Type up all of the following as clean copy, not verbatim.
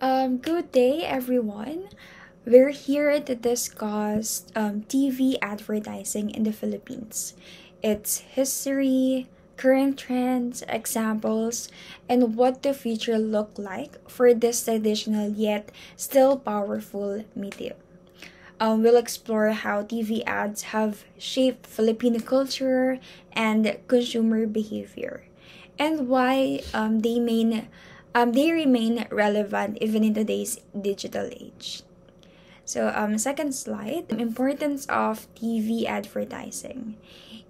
Good day, everyone. We're here to discuss TV advertising in the Philippines, its history, current trends, examples, and what the future look like for this traditional yet still powerful medium. We'll explore how TV ads have shaped Filipino culture and consumer behavior, and why they remain relevant even in today's digital age. So, second slide, importance of TV advertising.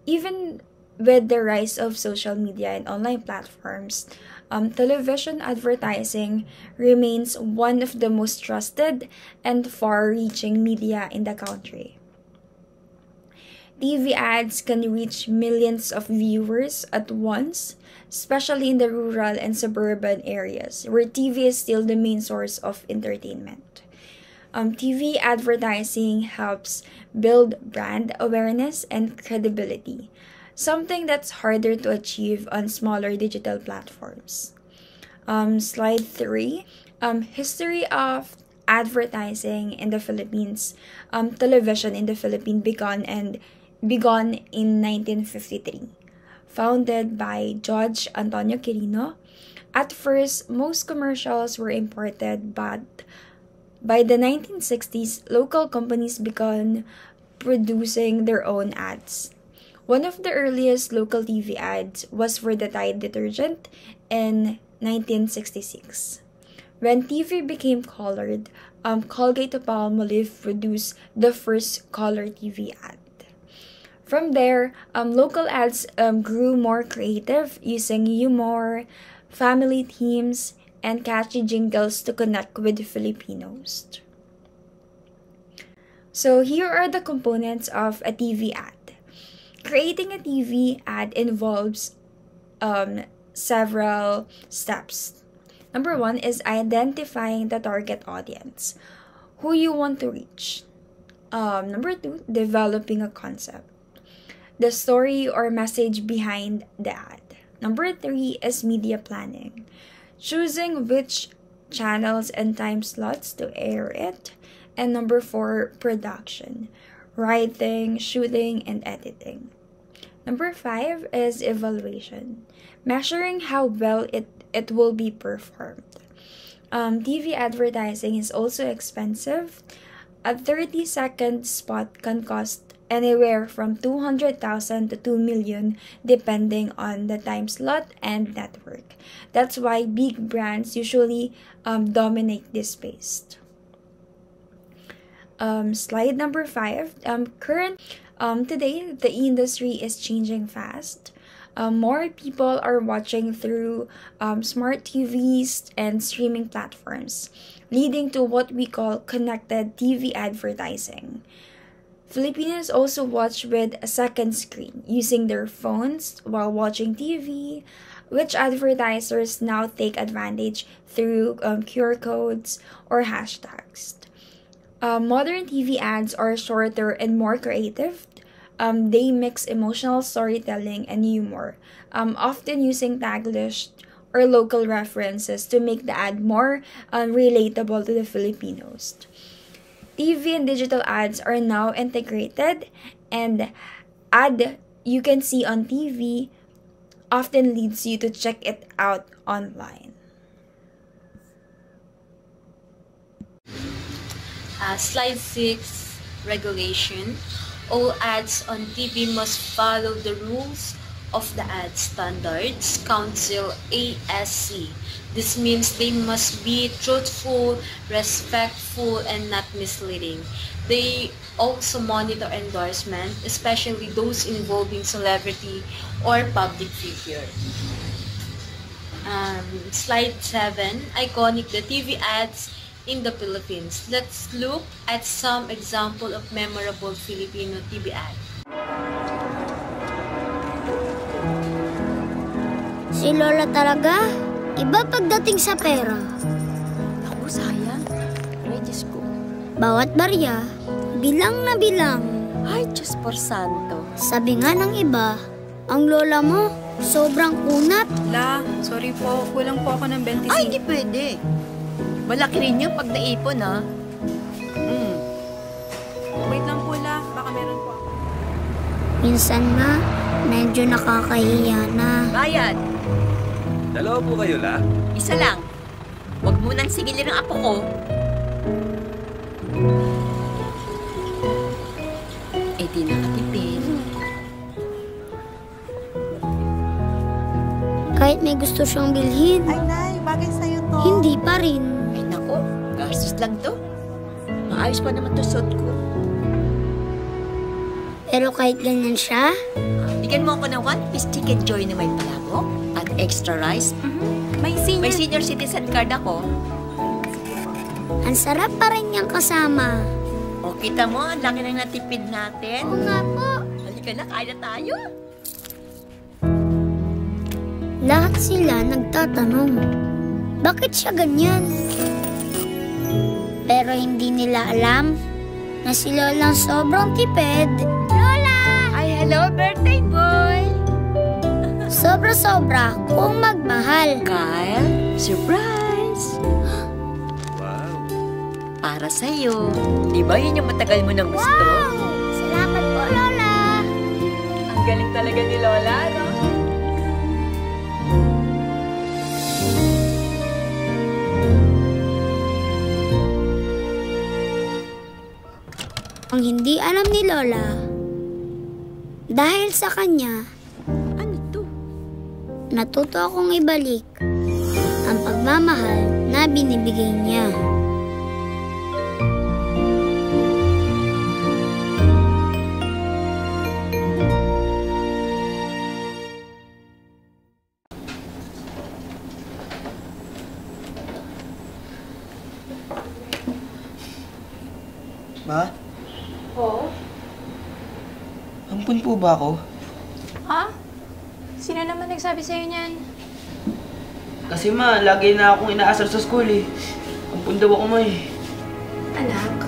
Even with the rise of social media and online platforms, television advertising remains one of the most trusted and far-reaching media in the country. TV ads can reach millions of viewers at once, especially in the rural and suburban areas where TV is still the main source of entertainment. TV advertising helps build brand awareness and credibility, something that's harder to achieve on smaller digital platforms. Slide 3, history of advertising in the Philippines. Television in the Philippines began in 1953, founded by Judge Antonio Quirino. At first, most commercials were imported, but by the 1960s, local companies began producing their own ads. One of the earliest local TV ads was for the Tide detergent in 1966. When TV became colored, Colgate-Palmolive produced the first color TV ad. From there, local ads grew more creative, using humor, family themes, and catchy jingles to connect with Filipinos. So here are the components of a TV ad. Creating a TV ad involves several steps. Number one is identifying the target audience, who you want to reach. Number two, developing a concept, the story or message behind the ad. Number three is media planning, choosing which channels and time slots to air it. And number four, production, writing, shooting, and editing. Number five is evaluation, measuring how well it will be performed. TV advertising is also expensive. A 30-second spot can cost anywhere from 200,000 to 2 million depending on the time slot and network. That's why big brands usually dominate this space. Slide number 5. Today the industry is changing fast. More people are watching through smart TVs and streaming platforms, leading to what we call connected TV advertising. Filipinos also watch with a second screen, using their phones while watching TV, which advertisers now take advantage through QR codes or hashtags. Modern TV ads are shorter and more creative. They mix emotional storytelling and humor, often using Taglish or local references to make the ad more relatable to the Filipinos. TV and digital ads are now integrated, and ad you can see on TV often leads you to check it out online. Slide 6, regulation. All ads on TV must follow the rules of the Ad Standards Council ASC. This means they must be truthful, respectful, and not misleading. They also monitor endorsement, especially those involving celebrity or public figure. Slide 7, iconic the TV ads in the Philippines. Let's look at some example of memorable Filipino TV ad. Si Lola talaga, iba pagdating sa pera. Ako, sayang. Ay, Diyos ko. Bawat barya, bilang na bilang. Ay, Diyos por santo. Sabi nga ng iba, ang lola mo, sobrang kunat. La, sorry po. Kulang po ako ng 25. Ay, di pwede. Malaki rin yung pag naipon, ha? Wait lang po la, baka meron po ako. Minsan nga, medyo nakakahiya na. Bayad. Dalawa po kayo, la? Isa lang. Huwag mo nang sigilin ang apo ko. Eh di nakatipid. Kahit may gusto siyang bilhin, Ay, Nay, bagay sa'yo to. hindi pa rin. Ay nako, gastos lang to. Maayos pa naman to suot ko. Pero kahit ganyan siya, Bigyan mo ako ng 1-piece chicken joy na may palabok at extra rice. May senior. May senior citizen card ako. ang sarap pa rin niyang kasama. O kita mo, ang laki ng natipid natin. Oo nga po. Halika na, kain na tayo. Lahat sila nagtatanong, bakit siya ganyan? Pero hindi nila alam na si Lola sobrang tipid. Lola! Ay, hello, birthday boy! Sobra-sobra kung magmahal. Kyle, surprise! Wow. Para sa'yo. Di ba yun yung matagal mo nang gusto? Salamat po, Lola. Ang galing talaga ni Lola, no? Ang hindi alam ni Lola, dahil sa kanya, Ano to? natuto akong ibalik ang pagmamahal na binibigay niya. Ma? Oo? Ampun po ba ako? Ha? Sino naman nagsabi sa'yo niyan? Kasi ma, lagi na akong inaasar sa school eh. Ampun daw ako ma eh. Anak,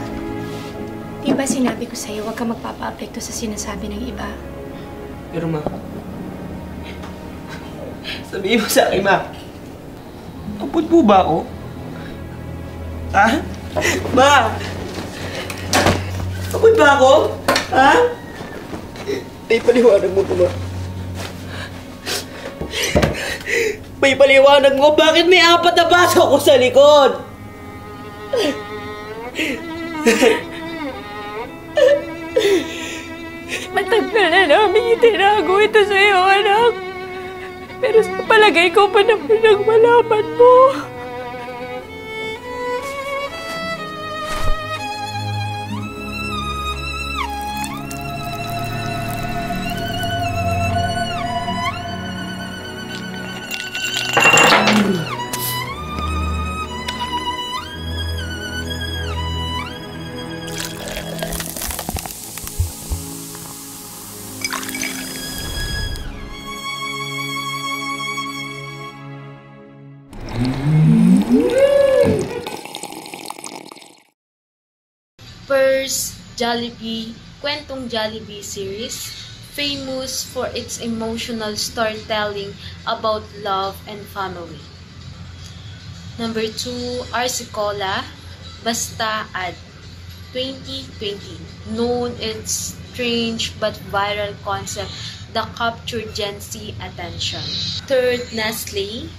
di ba sinabi ko sa'yo huwag ka magpapa-apekto sa sinasabi ng iba? Pero ma, sabihin mo sa akin ma, ampun po ba ako? Ha? Ma! Ampun ba ako? Ha? May paliwanag mo po ba? May paliwanag mo, bakit may 4 na baso ko sa likod? Matagal na namin itinago ito sa'yo, anak. Pero sa palagay ko pa na pinagmalaman mo. First, Jollibee, Kwentong Jollibee series, famous for its emotional storytelling about love and family. Number 2, Arsicola, Basta Ad, 2020, known its strange but viral concept that captured Gen Z attention. Third, Nestle,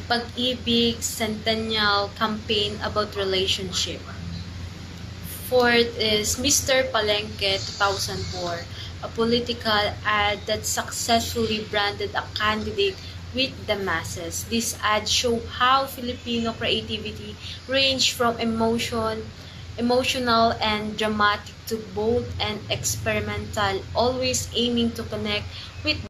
Pag-ibig Centennial campaign about relationship. Fourth is Mr. Palengke 2004, a political ad that successfully branded a candidate with the masses. This ad showed how Filipino creativity ranged from emotional and dramatic to bold and experimental, always aiming to connect with.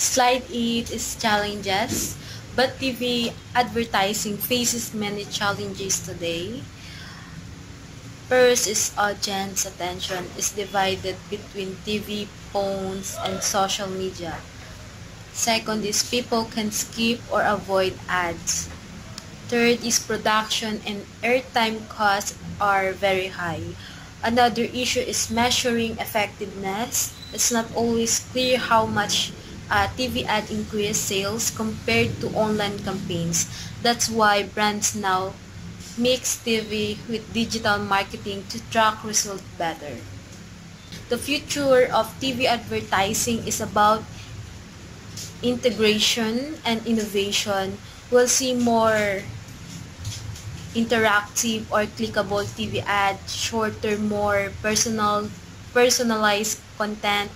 Slide 8 is challenges, but TV advertising faces many challenges today. First is audience attention is divided between TV, phones, and social media. Second is people can skip or avoid ads. Third is production and airtime costs are very high. Another issue is measuring effectiveness. It's not always clear how much TV ad increase sales compared to online campaigns. That's why brands now mix TV with digital marketing to track results better. The future of TV advertising is about integration and innovation. We'll see more interactive or clickable TV ads, shorter, more personalized content,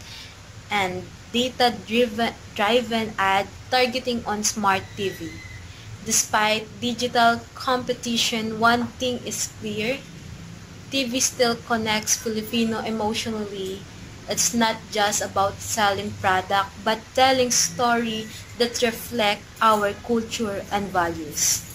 and data-driven ad targeting on smart TV. Despite digital competition, one thing is clear: TV still connects Filipino emotionally. It's not just about selling product, but telling story that reflect our culture and values.